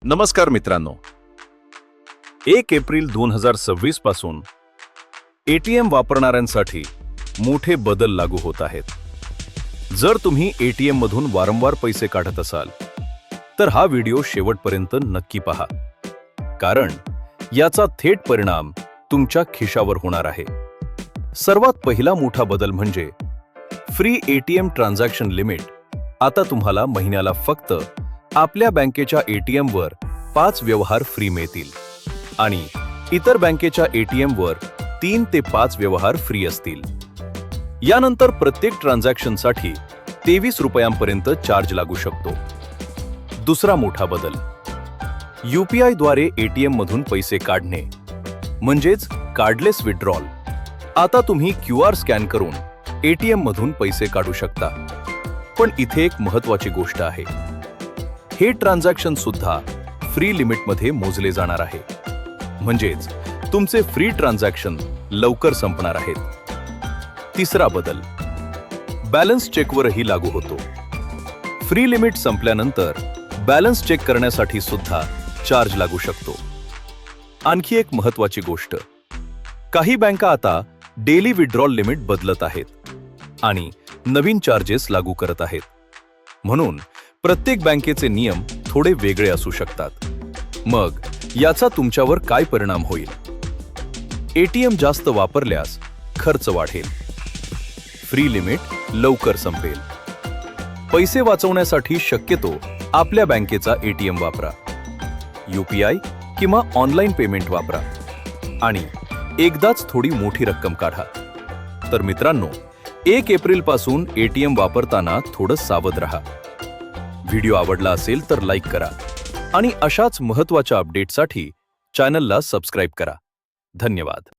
नमस्कार मित्रांनो, 1 एप्रिल 2026 पासून एटीएम वापरणाऱ्यांसाठी मोठे बदल लागू होत आहेत. जर तुम्ही एटीएम मधून वारंवार पैसे काढत असाल तर हा व्हिडिओ शेवटपर्यंत नक्की पहा, कारण याचा थेट परिणाम तुमच्या खिशावर होणार आहे. सर्वात पहिला मोठा बदल म्हणजे फ्री एटीएम ट्रान्झॅक्शन लिमिट. आता तुम्हाला महिन्याला फक्त आपल्या बँकेच्या एटीएमवर 5 व्यवहार फ्री मिळतील आणि इतर बँकेच्या एटीएमवर 3 ते 5 व्यवहार फ्री असतील. यानंतर प्रत्येक ट्रान्झॅक्शनसाठी 23 रुपयांपर्यंत चार्ज लागू शकतो. दुसरा मोठा बदल, UPI द्वारे एटीएम मधून पैसे काढणे म्हणजेच कार्डलेस विड्रॉल. आता तुम्ही QR स्कॅन करून एटीएम मधून पैसे काढू शकता. पण इथे एक महत्त्वाची गोष्ट आहे, हे ट्रान्झॅक्शन सुद्धा फ्री लिमिटमध्ये मोजले जाणार आहे. म्हणजेच तुमचे फ्री ट्रान्झॅक्शन लवकर संपणार आहेत. तिसरा बदल, बॅलन्स चेकवरही लागू होतो. फ्री लिमिट संपल्यानंतर बॅलन्स चेक करण्यासाठी सुद्धा चार्ज लागू शकतो. आणखी एक महत्त्वाची गोष्ट, काही बँका आता डेली विड्रॉल लिमिट बदलत आहेत आणि नवीन चार्जेस लागू करत आहेत. म्हणून प्रत्येक बँकेचे नियम थोडे वेगळे असू शकतात. मग याचा तुमच्यावर काय परिणाम होईल? एटीएम जास्त वापरल्यास खर्च वाढेल, फ्री लिमिट लवकर संपेल. पैसे वाचवण्यासाठी शक्यतो आपल्या बँकेचा एटीएम वापरा, UPI किंवा ऑनलाईन पेमेंट वापरा आणि एकदाच थोडी मोठी रक्कम काढा. तर मित्रांनो, 1 एप्रिल पासून एटीएम वापरताना थोडं सावध राहा. व्हिडिओ आवडला असेल तर लाईक करा आणि अशाच महत्त्वाच्या अपडेटसाठी चॅनलला सबस्क्राईब करा. धन्यवाद.